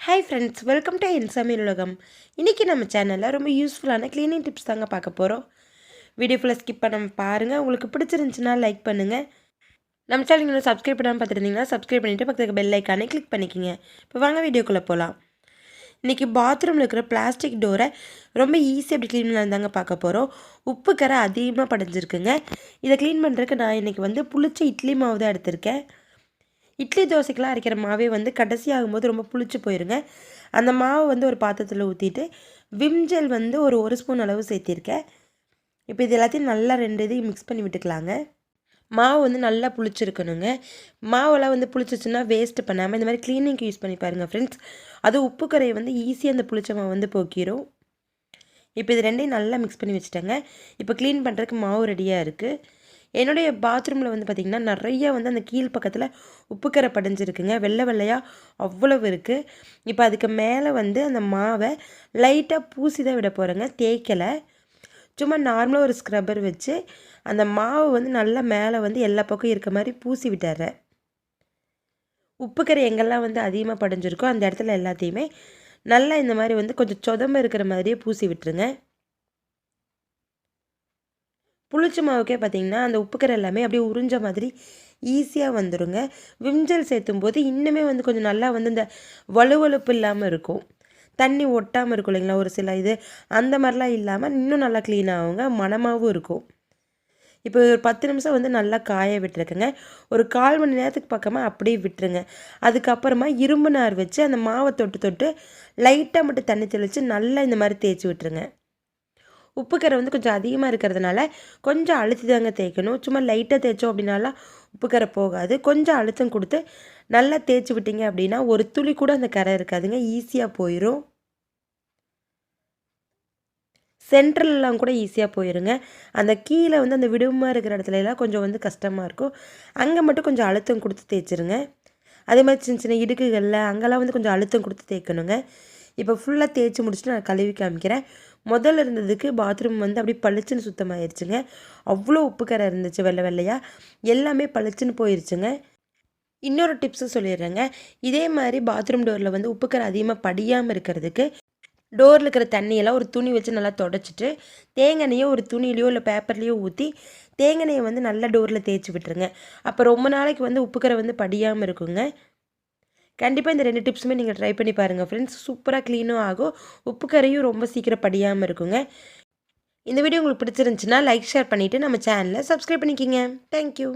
Hi friends, welcome to என் சமையல் உலகம். இன்றைக்கி நம்ம சேனலில் ரொம்ப யூஸ்ஃபுல்லான க்ளீனிங் டிப்ஸ் தாங்க பார்க்க போகிறோம். வீடியோ ஃபுல்லாக ஸ்கிப் பண்ணாமல் பாருங்கள். உங்களுக்கு பிடிச்சிருந்துச்சுன்னா லைக் பண்ணுங்கள். நம்ம சேனல் இன்னும் சப்ஸ்கிரைப் பண்ணாமல் பார்த்துருந்தீங்கன்னா சப்ஸ்கிரைப் பண்ணிவிட்டு பக்கத்துக்கு பெல் ஐக்கானே கிளிக் பண்ணிக்கோங்க. இப்போ வாங்க வீடியோக்குள்ளே போகலாம். இன்றைக்கி பாத்ரூமில் இருக்கிற பிளாஸ்டிக் டோரை ரொம்ப ஈஸியாக எப்படி க்ளீன் பண்ணலாம்தாங்க பார்க்க போகிறோம். உப்பு கரை அதிகமாக படிஞ்சிருக்குங்க. இதை க்ளீன் பண்ணுறதுக்கு நான் இன்றைக்கி புளிச்ச இட்லி மாவு தான் எடுத்திருக்கேன். இட்லி தோசைக்கெலாம் அரைக்கிற மாவே கடைசி ஆகும்போது ரொம்ப புளிச்சு போயிருங்க. அந்த மாவை ஒரு பாத்திரத்தில் ஊற்றிட்டு விம்ஜெல் ஒரு ஸ்பூன் அளவு சேர்த்திருக்கேன். இப்போ இது எல்லாத்தையும் நல்லா ரெண்டு இதையும் மிக்ஸ் பண்ணி விட்டுக்கலாங்க. மாவு நல்லா புளிச்சிருக்கணுங்க. மாவெல்லாம் புளிச்சிச்சுன்னா வேஸ்ட் பண்ணாமல் இந்த மாதிரி க்ளீனிங்க்கு யூஸ் பண்ணி பாருங்கள் ஃப்ரெண்ட்ஸ். அது உப்பு கரையை ஈஸியாக அந்த புளிச்ச மாவு போக்கிடும். இப்போ இது ரெண்டையும் நல்லா மிக்ஸ் பண்ணி வச்சுட்டேங்க. இப்போ க்ளீன் பண்ணுறதுக்கு மாவு ரெடியாக இருக்குது. என்னுடைய பாத்ரூமில் பார்த்திங்கன்னா நிறைய அந்த கீழ் பக்கத்தில் உப்புக்கரை படிஞ்சிருக்குங்க. வெள்ளை வெள்ளையாக அவ்வளவு இருக்குது. இப்போ அதுக்கு மேலே அந்த மாவை லைட்டாக பூசி தான் விட போகிறேங்க, தேய்க்கலை. சும்மா நார்மலாக ஒரு ஸ்க்ரப்பர் வச்சு அந்த மாவு நல்லா மேலே எல்லா பக்கம் இருக்க மாதிரி பூசி விட்டுறேன். உப்புக்கரை எங்கெல்லாம் அதிகமாக படிஞ்சிருக்கோ அந்த இடத்துல எல்லாத்தையுமே நல்லா இந்த மாதிரி கொஞ்சம் சொதம்ப இருக்கிற மாதிரியே பூசி விட்டுருங்க. புளிச்ச மாவுக்கே பார்த்திங்கன்னா அந்த உப்புக்கரை எல்லாமே அப்படியே உறிஞ்ச மாதிரி ஈஸியாக வந்துடுங்க. விம்ஜெல் சேர்த்தும் போது இன்னுமே கொஞ்சம் நல்லா இந்த வலுவலுப்பு இல்லாமல் இருக்கும். தண்ணி ஒட்டாமல் இருக்கும் இல்லைங்களா ஒரு சில இது, அந்த மாதிரிலாம் இல்லாமல் இன்னும் நல்லா க்ளீன் ஆகுங்க, மணமாகவும் இருக்கும். இப்போ ஒரு 10 நிமிஷம் நல்லா காய விட்டுருக்குங்க. ஒரு 1/4 மணி நேரத்துக்கு பக்கமாக அப்படியே விட்டுருங்க. அதுக்கப்புறமா இரும்பு நார் வச்சு அந்த மாவை தொட்டு தொட்டு லைட்டாக மட்டும் தண்ணி தெளித்து நல்லா இந்த மாதிரி தேய்ச்சி விட்டுருங்க. உப்புக்கரை கொஞ்சம் அதிகமாக இருக்கிறதுனால கொஞ்சம் அழுத்தி தாங்க தேய்க்கணும். சும்மா லைட்டாக தேய்ச்சோம் அப்படின்னாலாம் உப்புக்கரை போகாது. கொஞ்சம் அழுத்தம் கொடுத்து நல்லா தேய்ச்சி விட்டீங்க அப்படின்னா ஒரு துளி கூட அந்த கரை இருக்காதுங்க, ஈஸியாக போயிடும். சென்ட்ரல்லாம் கூட ஈஸியாக போயிடுங்க. அந்த கீழே அந்த விடுமா இருக்கிற இடத்துலலாம் கொஞ்சம் கஷ்டமாக இருக்கும். அங்கே மட்டும் கொஞ்சம் அழுத்தம் கொடுத்து தேய்ச்சிருங்க. அதே மாதிரி சின்ன சின்ன இடுக்குகளில் அங்கெல்லாம் கொஞ்சம் அழுத்தம் கொடுத்து தேய்க்கணுங்க. இப்போ ஃபுல்லாக தேய்ச்சி முடிச்சுட்டு நான் கழுவி காமிக்கிறேன். முதல்ல இருந்ததுக்கு பாத்ரூம் அப்படியே பளிச்சுன்னு சுத்தமாகிடுச்சுங்க. அவ்வளோ உப்புக்கரை இருந்துச்சு வெள்ளை வெள்ளையாக, எல்லாமே பளிச்சுன்னு போயிடுச்சுங்க. இன்னொரு டிப்ஸும் சொல்லிடுறேங்க. இதே மாதிரி பாத்ரூம் டோரில் உப்புக்கரை அதிகமாக படியாமல் இருக்கிறதுக்கு டோரில் இருக்கிற தண்ணியெல்லாம் ஒரு துணி வச்சு நல்லா தொடச்சிட்டு தேங்காய் ஒரு துணியிலையோ இல்லை பேப்பர்லேயோ ஊற்றி தேங்காய் நல்லா டோரில் தேய்ச்சி விட்டுருங்க. அப்போ ரொம்ப நாளைக்கு உப்புக்கரை படியாமல் இருக்குங்க. கண்டிப்பாக இந்த 2 டிப்ஸுமே நீங்கள் ட்ரை பண்ணி பாருங்கள் ஃப்ரெண்ட்ஸ். சூப்பராக க்ளீனும் ஆகும், உப்பு கரையும் ரொம்ப சீக்கிரம் படியாமல் இருக்குங்க. இந்த வீடியோ உங்களுக்கு பிடிச்சிருந்துச்சுன்னா லைக் ஷேர் பண்ணிவிட்டு நம்ம சேனலை சப்ஸ்கிரைப் பண்ணிக்கிங்க. தேங்க்யூ.